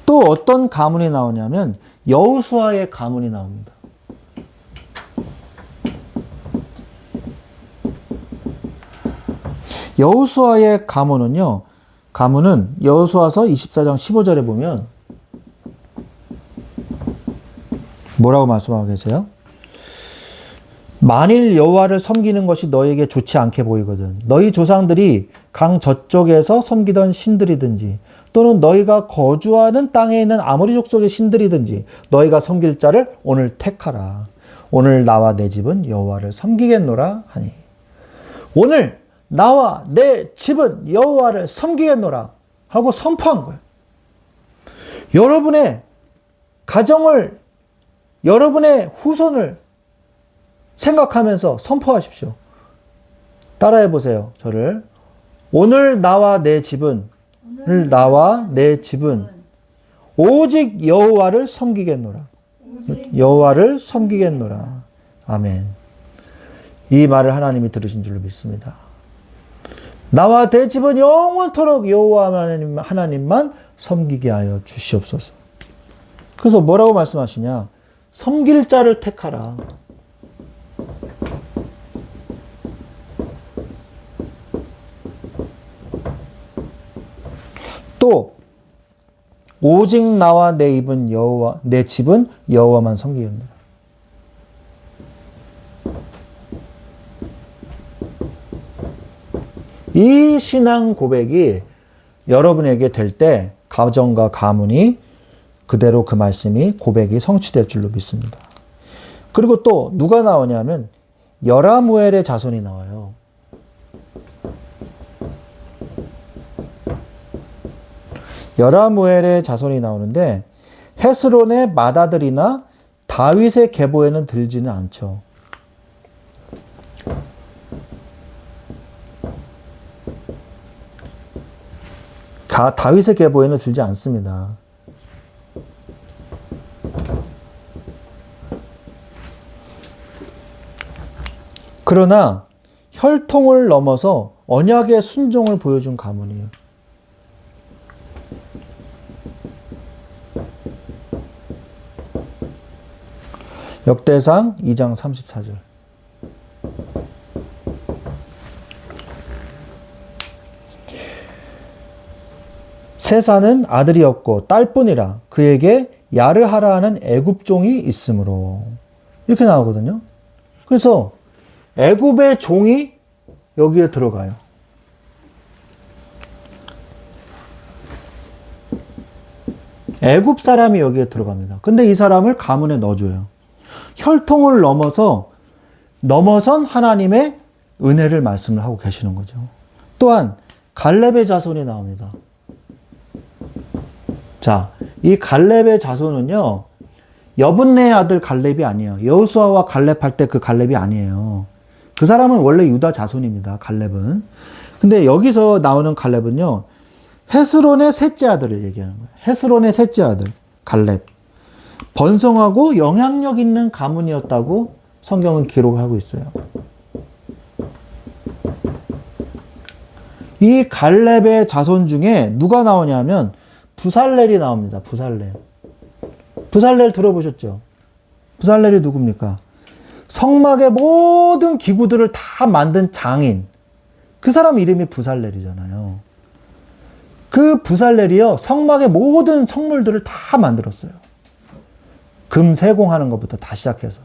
또 어떤 가문이 나오냐면 여호수아의 가문이 나옵니다. 여호수아의 가문은 여호수아서 24장 15절에 보면 뭐라고 말씀하고 계세요? 만일 여호와를 섬기는 것이 너에게 좋지 않게 보이거든 너희 조상들이 강 저쪽에서 섬기던 신들이든지 또는 너희가 거주하는 땅에 있는 아모리 족속의 신들이든지 너희가 섬길 자를 오늘 택하라. 오늘 나와 내 집은 여호와를 섬기겠노라 하니. 오늘 나와 내 집은 여호와를 섬기겠노라 하고 선포한 거예요. 여러분의 가정을, 여러분의 후손을 생각하면서 선포하십시오. 따라해 보세요. 저를. 오늘 나와 내 집은 오직 여호와를 섬기겠노라. 여호와를 섬기겠노라. 아멘. 이 말을 하나님이 들으신 줄로 믿습니다. 나와 내 집은 영원토록 여호와 하나님만 섬기게 하여 주시옵소서. 그래서 뭐라고 말씀하시냐? 섬길 자를 택하라. 또 오직 나와 내 집은 여호와만 섬기겠노라. 이 신앙 고백이 여러분에게 될 때 가정과 가문이 그대로 그 말씀이 고백이 성취될 줄로 믿습니다. 그리고 또 누가 나오냐면 여라무엘의 자손이 나와요. 여라무엘의 자손이 나오는데 헤스론의 맏아들이나 다윗의 계보에는 들지는 않죠. 다윗의 계보에는 들지 않습니다. 그러나 혈통을 넘어서 언약의 순종을 보여준 가문이에요. 역대상 2장 34절. 세사는 아들이 없고 딸뿐이라 그에게 야르하라 하는 애굽종이 있으므로. 이렇게 나오거든요. 그래서 애굽의 종이 여기에 들어가요. 애굽 사람이 여기에 들어갑니다. 근데 이 사람을 가문에 넣어줘요. 혈통을 넘어선 하나님의 은혜를 말씀을 하고 계시는 거죠. 또한 갈렙의 자손이 나옵니다. 자, 이 갈렙의 자손은요, 여분네의 아들 갈렙이 아니에요. 여호수아와 갈렙 할 때 그 갈렙이 아니에요. 그 사람은 원래 유다 자손입니다. 갈렙은. 근데 여기서 나오는 갈렙은요, 헤스론의 셋째 아들을 얘기하는 거예요. 헤스론의 셋째 아들 갈렙. 번성하고 영향력 있는 가문이었다고 성경은 기록하고 있어요. 이 갈렙의 자손 중에 누가 나오냐면 부살렐이 나옵니다. 부살렐. 부살렐 들어보셨죠? 부살렐이 누굽니까? 성막의 모든 기구들을 다 만든 장인. 그 사람 이름이 부살렐이잖아요. 그 부살렐이요, 성막의 모든 성물들을 다 만들었어요. 금 세공하는 것부터 다 시작해서.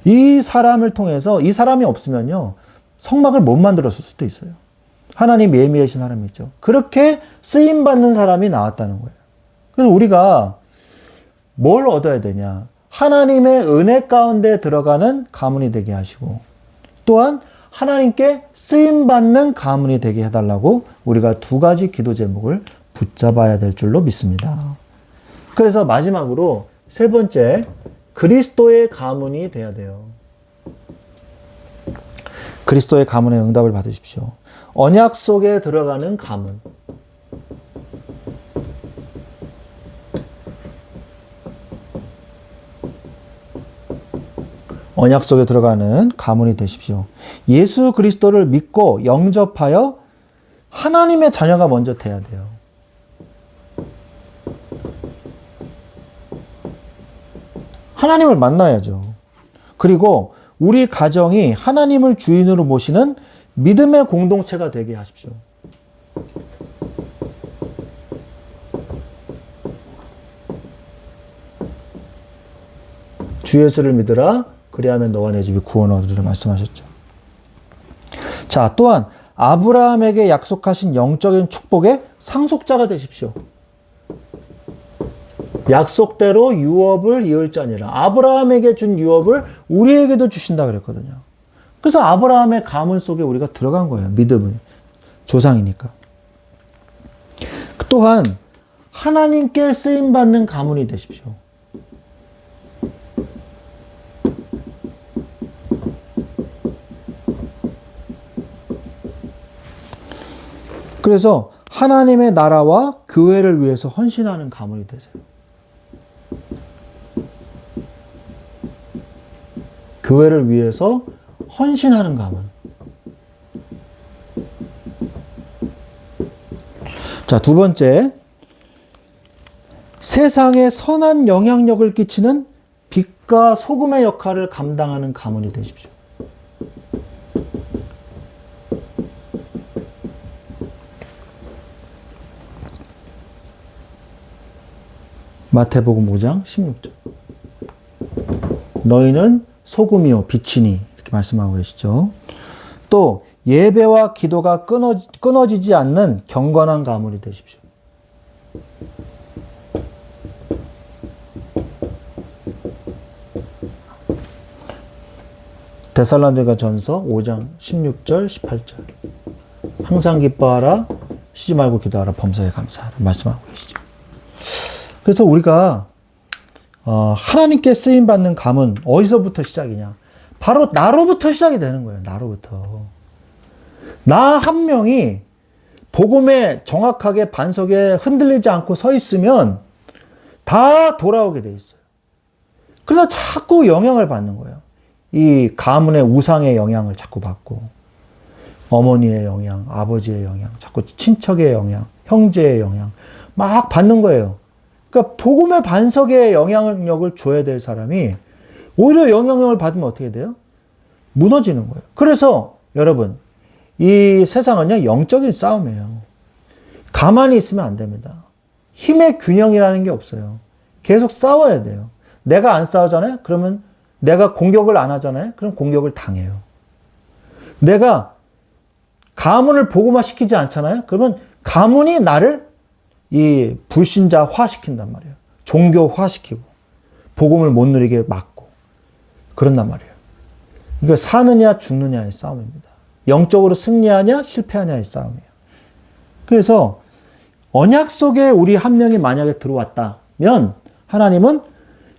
이 사람을 통해서, 이 사람이 없으면요, 성막을 못 만들었을 수도 있어요. 하나님 예미하신 사람이 있죠. 그렇게 쓰임받는 사람이 나왔다는 거예요. 그래서 우리가 뭘 얻어야 되냐? 하나님의 은혜 가운데 들어가는 가문이 되게 하시고, 또한 하나님께 쓰임받는 가문이 되게 해달라고 우리가 두 가지 기도 제목을 붙잡아야 될 줄로 믿습니다. 그래서 마지막으로 세 번째, 그리스도의 가문이 돼야 돼요. 그리스도의 가문의 응답을 받으십시오. 언약 속에 들어가는 가문. 언약 속에 들어가는 가문이 되십시오. 예수 그리스도를 믿고 영접하여 하나님의 자녀가 먼저 돼야 돼요. 하나님을 만나야죠. 그리고 우리 가정이 하나님을 주인으로 모시는 믿음의 공동체가 되게 하십시오. 주 예수를 믿으라. 그리하면 너와 내 집이 구원을 얻으리라 말씀하셨죠. 자, 또한 아브라함에게 약속하신 영적인 축복의 상속자가 되십시오. 약속대로 유업을 이을 자니라. 아브라함에게 준 유업을 우리에게도 주신다 그랬거든요. 그래서 아브라함의 가문 속에 우리가 들어간 거예요. 믿음은. 조상이니까. 또한 하나님께 쓰임받는 가문이 되십시오. 그래서 하나님의 나라와 교회를 위해서 헌신하는 가문이 되세요. 교회를 위해서 헌신하는 가문. 자, 두 번째. 세상에 선한 영향력을 끼치는 빛과 소금의 역할을 감당하는 가문이 되십시오. 마태복음 5장 16절. 너희는 소금이요 빛이니 이렇게 말씀하고 계시죠. 또 예배와 기도가 끊어지지 않는 경건한 가문이 되십시오. 데살로니가전서 5장 16절 18절. 항상 기뻐하라, 쉬지 말고 기도하라, 범사에 감사하라 말씀하고 계시죠. 그래서 우리가 하나님께 쓰임받는 가문 어디서부터 시작이냐? 바로 나로부터 시작이 되는 거예요. 나로부터. 나 한 명이 복음에 정확하게 반석에 흔들리지 않고 서 있으면 다 돌아오게 돼 있어요. 그러나 자꾸 영향을 받는 거예요. 이 가문의 우상의 영향을 자꾸 받고, 어머니의 영향, 아버지의 영향, 자꾸 친척의 영향, 형제의 영향 막 받는 거예요. 그러니까 복음의 반석에 영향력을 줘야 될 사람이 오히려 영향력을 받으면 어떻게 돼요? 무너지는 거예요. 그래서 여러분, 이 세상은요, 영적인 싸움이에요. 가만히 있으면 안 됩니다. 힘의 균형이라는 게 없어요. 계속 싸워야 돼요. 내가 안 싸우잖아요? 그러면 내가 공격을 안 하잖아요? 그럼 공격을 당해요. 내가 가문을 복음화시키지 않잖아요? 그러면 가문이 나를 이 불신자화 시킨단 말이에요. 종교화시키고 복음을 못 누리게 막고 그런단 말이에요. 그러니까 사느냐 죽느냐의 싸움입니다. 영적으로 승리하냐 실패하냐의 싸움이에요. 그래서 언약 속에 우리 한 명이 만약에 들어왔다면 하나님은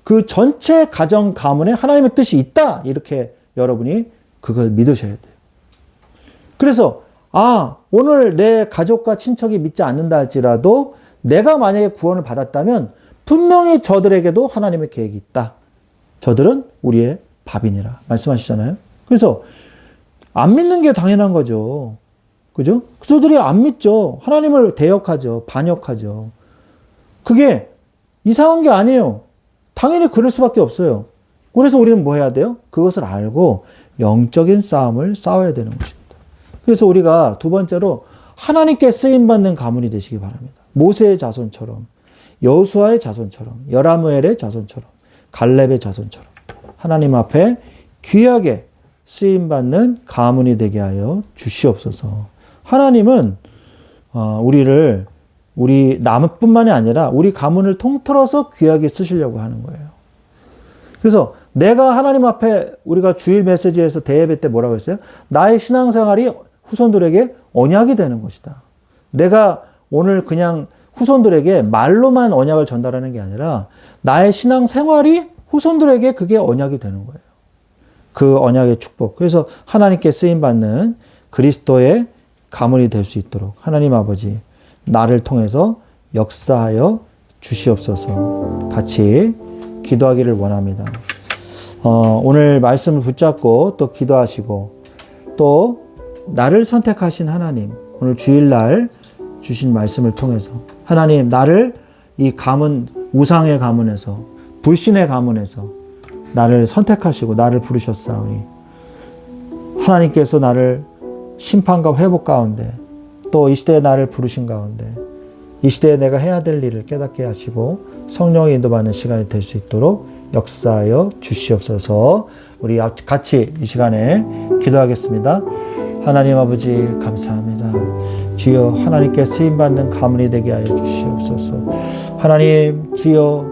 그 전체 가정 가문에 하나님의 뜻이 있다. 이렇게 여러분이 그걸 믿으셔야 돼요. 그래서 오늘 내 가족과 친척이 믿지 않는다 할지라도 내가 만약에 구원을 받았다면 분명히 저들에게도 하나님의 계획이 있다. 저들은 우리의 밥이니라 말씀하시잖아요. 그래서 안 믿는 게 당연한 거죠. 그죠? 저들이 안 믿죠. 하나님을 대역하죠. 반역하죠. 그게 이상한 게 아니에요. 당연히 그럴 수밖에 없어요. 그래서 우리는 뭐 해야 돼요? 그것을 알고 영적인 싸움을 싸워야 되는 것입니다. 그래서 우리가 두 번째로 하나님께 쓰임받는 가문이 되시기 바랍니다. 모세의 자손처럼, 여호수아의 자손처럼, 여라무엘의 자손처럼, 갈렙의 자손처럼 하나님 앞에 귀하게 쓰임받는 가문이 되게 하여 주시옵소서. 하나님은 우리 남뿐만이 아니라 우리 가문을 통틀어서 귀하게 쓰시려고 하는 거예요. 그래서 내가 하나님 앞에 우리가 주일 메시지에서 대예배 때 뭐라고 했어요? 나의 신앙생활이 후손들에게 언약이 되는 것이다. 내가 오늘 그냥 후손들에게 말로만 언약을 전달하는 게 아니라 나의 신앙생활이 후손들에게 그게 언약이 되는 거예요. 그 언약의 축복. 그래서 하나님께 쓰임받는 그리스도의 가문이 될 수 있도록 하나님 아버지 나를 통해서 역사하여 주시옵소서. 같이 기도하기를 원합니다. 오늘 말씀을 붙잡고 또 기도하시고 또 나를 선택하신 하나님, 오늘 주일날 주신 말씀을 통해서 하나님 나를 이 가문, 우상의 가문에서 불신의 가문에서 나를 선택하시고 나를 부르셨사오니 하나님께서 나를 심판과 회복 가운데 또 이 시대에 나를 부르신 가운데 이 시대에 내가 해야 될 일을 깨닫게 하시고 성령의 인도받는 시간이 될 수 있도록 역사하여 주시옵소서. 우리 같이 이 시간에 기도하겠습니다. 하나님 아버지 감사합니다. 주여 하나님께 쓰임받는 가문이 되게 하여 주시옵소서. 하나님 주여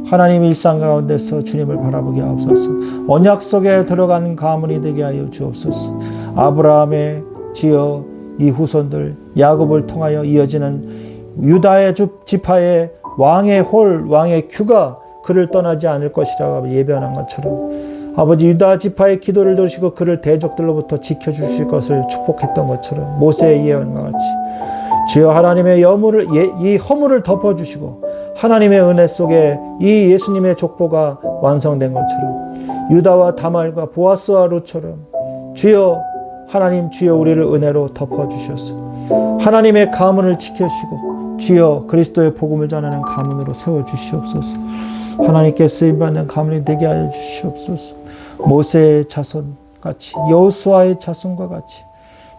하나님 일상 가운데서 주님을 바라보게 하옵소서. 언약 속에 들어가는 가문이 되게 하여 주옵소서. 아브라함의 주여 이 후손들 야곱을 통하여 이어지는 유다의 지파의 왕의 왕의 큐가 그를 떠나지 않을 것이라고 예언한 것처럼 아버지 유다 지파의 기도를 들으시고 그를 대적들로부터 지켜주실 것을 축복했던 것처럼 모세의 예언과 같이 주여 하나님의 이 허물을 덮어주시고 하나님의 은혜 속에 이 예수님의 족보가 완성된 것처럼 유다와 다말과 보아스와 룻처럼 주여 하나님 주여 우리를 은혜로 덮어주셨소. 하나님의 가문을 지켜주시고 주여 그리스도의 복음을 전하는 가문으로 세워주시옵소서. 하나님께 쓰임받는 가문이 되게 하여 주시옵소서. 모세의 자손같이 여호수아의 자손과 같이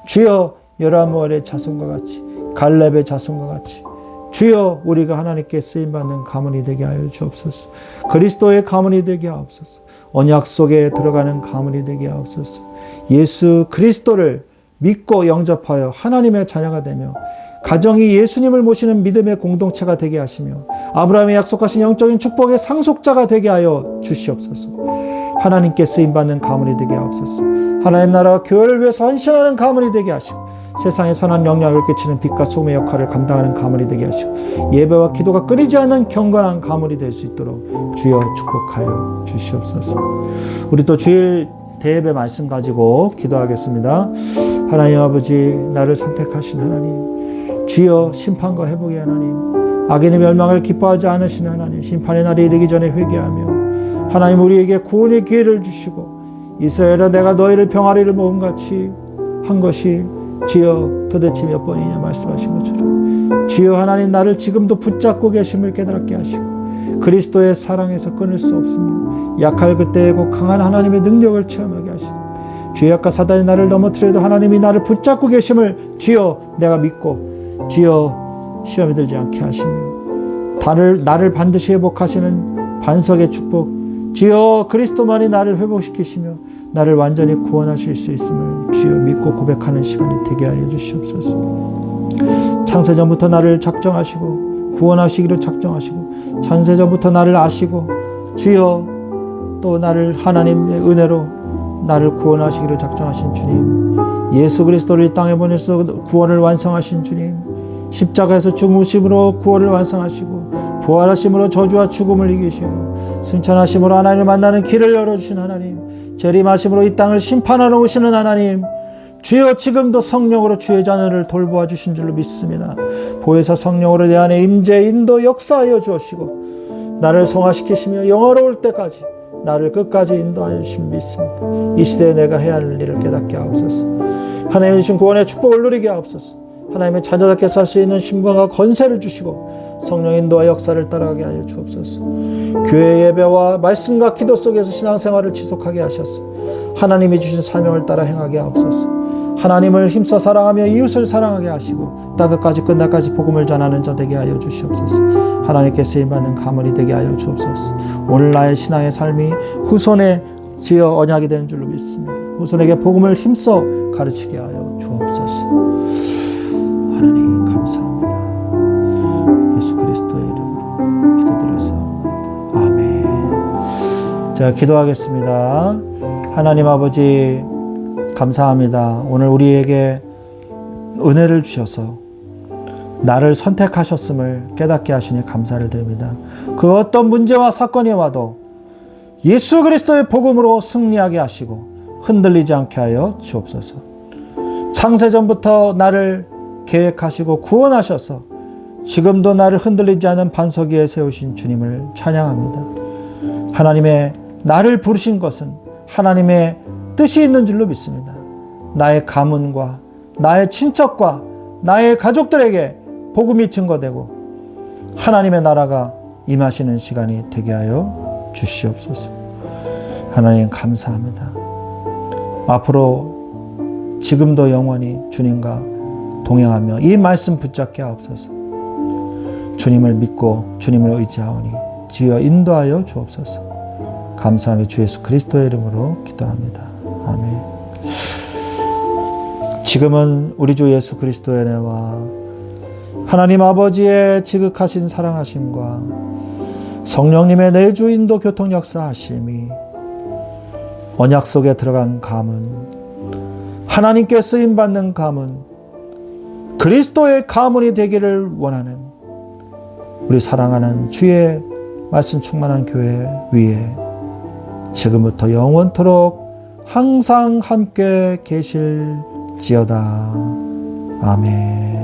주여 여라무엘의 자손과 같이 갈렙의 자손과 같이 주여 우리가 하나님께 쓰임받는 가문이 되게 하여 주옵소서. 그리스도의 가문이 되게 하옵소서. 언약 속에 들어가는 가문이 되게 하옵소서. 예수 그리스도를 믿고 영접하여 하나님의 자녀가 되며 가정이 예수님을 모시는 믿음의 공동체가 되게 하시며 아브라함이 약속하신 영적인 축복의 상속자가 되게 하여 주시옵소서. 하나님께 쓰임받는 가문이 되게 하옵소서. 하나님 나라와 교회를 위해서 헌신하는 가문이 되게 하시고 세상에 선한 영향을 끼치는 빛과 소금의 역할을 감당하는 가문이 되게 하시고 예배와 기도가 끊이지 않는 경건한 가문이 될 수 있도록 주여 축복하여 주시옵소서. 우리 또 주일 대예배 말씀 가지고 기도하겠습니다. 하나님 아버지 나를 선택하신 하나님 주여 심판과 회복의 하나님 악인의 멸망을 기뻐하지 않으신 하나님 심판의 날이 이르기 전에 회개하며 하나님 우리에게 구원의 기회를 주시고 이스라엘아 내가 너희를 병아리를 모음같이 한 것이 주여 도대체 몇 번이냐 말씀하신 것처럼 주여 하나님 나를 지금도 붙잡고 계심을 깨닫게 하시고 그리스도의 사랑에서 끊을 수 없으며 약할 그때에 곧 강한 하나님의 능력을 체험하게 하시고 죄악과 사단이 나를 넘어뜨려도 하나님이 나를 붙잡고 계심을 주여 내가 믿고 주여 시험에 들지 않게 하시며 나를 반드시 회복하시는 반석의 축복 주여 그리스도만이 나를 회복시키시며 나를 완전히 구원하실 수 있음을 주여 믿고 고백하는 시간이 되게 하여 주시옵소서. 창세전부터 나를 작정하시고 구원하시기로 작정하시고 창세전부터 나를 아시고 주여 또 나를 하나님의 은혜로 나를 구원하시기로 작정하신 주님 예수 그리스도를 이 땅에 보내서 구원을 완성하신 주님 십자가에서 죽으심으로 구원을 완성하시고 부활하심으로 저주와 죽음을 이기시고 승천하심으로 하나님을 만나는 길을 열어주신 하나님 재림하심으로 이 땅을 심판하러 오시는 하나님 주여 지금도 성령으로 주의 자녀를 돌보아 주신 줄로 믿습니다. 보혜사 성령으로 내 안에 임재 인도 역사하여 주옵시고 나를 성화시키시며 영화로울 때까지 나를 끝까지 인도하여 주신 믿습니다. 이 시대에 내가 해야 할 일을 깨닫게 하옵소서. 하나님의 주신 구원의 축복을 누리게 하옵소서. 하나님의 자녀답게 살 수 있는 신분과 권세를 주시고 성령 인도와 역사를 따라가게 하여 주옵소서. 교회 예배와 말씀과 기도 속에서 신앙생활을 지속하게 하셔서 하나님이 주신 사명을 따라 행하게 하옵소서. 하나님을 힘써 사랑하며 이웃을 사랑하게 하시고 땅끝까지 끝날까지 복음을 전하는 자 되게 하여 주시옵소서. 하나님께 쓰임받는 가문이 되게 하여 주옵소서. 오늘 나의 신앙의 삶이 후손의 지어 언약이 되는 줄로 믿습니다. 후손에게 복음을 힘써 가르치게 하여 주옵소서. 하나님 감사합니다. 예수 그리스도의 이름으로 기도드렸사옵나이다. 아멘. 자, 기도하겠습니다. 하나님 아버지 감사합니다. 오늘 우리에게 은혜를 주셔서 나를 선택하셨음을 깨닫게 하시니 감사를 드립니다. 그 어떤 문제와 사건이 와도 예수 그리스도의 복음으로 승리하게 하시고 흔들리지 않게 하여 주옵소서. 창세전부터 나를 계획하시고 구원하셔서 지금도 나를 흔들리지 않은 반석 위에 세우신 주님을 찬양합니다. 하나님의 나를 부르신 것은 하나님의 뜻이 있는 줄로 믿습니다. 나의 가문과 나의 친척과 나의 가족들에게 복음이 증거되고 하나님의 나라가 임하시는 시간이 되게 하여 주시옵소서. 하나님 감사합니다. 앞으로 지금도 영원히 주님과 동행하며 이 말씀 붙잡게 하옵소서. 주님을 믿고 주님을 의지하오니 주여 인도하여 주옵소서. 감사하며 주 예수 그리스도의 이름으로 기도합니다. 아멘. 지금은 우리 주 예수 그리스도의 은혜와 하나님 아버지의 지극하신 사랑하심과 성령님의 내주 인도 교통 역사하심이 언약 속에 들어간 가문, 하나님께 쓰임받는 가문, 그리스도의 가문이 되기를 원하는 우리 사랑하는 주의 말씀 충만한 교회 위에 지금부터 영원토록 항상 함께 계실지어다. 아멘.